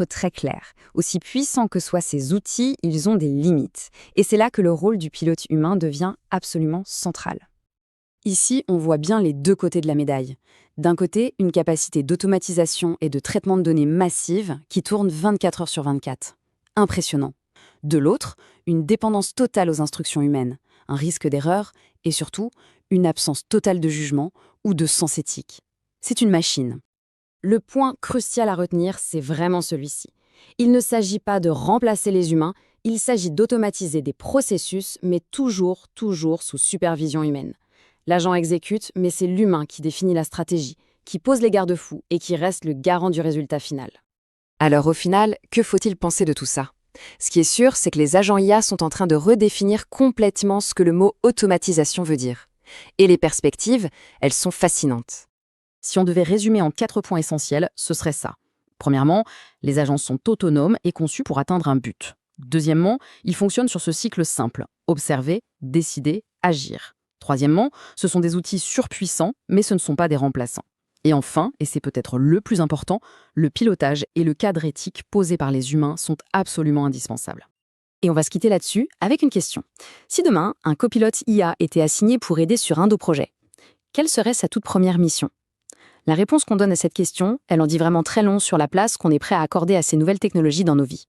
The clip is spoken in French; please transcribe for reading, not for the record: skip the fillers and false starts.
Très clair. Aussi puissants que soient ces outils, ils ont des limites. Et c'est là que le rôle du pilote humain devient absolument central. Ici, on voit bien les deux côtés de la médaille. D'un côté, une capacité d'automatisation et de traitement de données massive qui tourne 24 heures sur 24. Impressionnant. De l'autre, une dépendance totale aux instructions humaines, un risque d'erreur et surtout, une absence totale de jugement ou de sens éthique. C'est une machine. Le point crucial à retenir, c'est vraiment celui-ci. Il ne s'agit pas de remplacer les humains, il s'agit d'automatiser des processus, mais toujours sous supervision humaine. L'agent exécute, mais c'est l'humain qui définit la stratégie, qui pose les garde-fous et qui reste le garant du résultat final. Alors au final, que faut-il penser de tout ça? Ce qui est sûr, c'est que les agents IA sont en train de redéfinir complètement ce que le mot automatisation veut dire. Et les perspectives, elles sont fascinantes. Si on devait résumer en 4 points essentiels, ce serait ça. Premièrement, les agents sont autonomes et conçus pour atteindre un but. Deuxièmement, ils fonctionnent sur ce cycle simple: observer, décider, agir. Troisièmement, ce sont des outils surpuissants, mais ce ne sont pas des remplaçants. Et enfin, et c'est peut-être le plus important, le pilotage et le cadre éthique posés par les humains sont absolument indispensables. Et on va se quitter là-dessus avec une question. Si demain, un copilote IA était assigné pour aider sur un de vos projets, quelle serait sa toute première mission? La réponse qu'on donne à cette question, elle en dit vraiment très long sur la place qu'on est prêt à accorder à ces nouvelles technologies dans nos vies.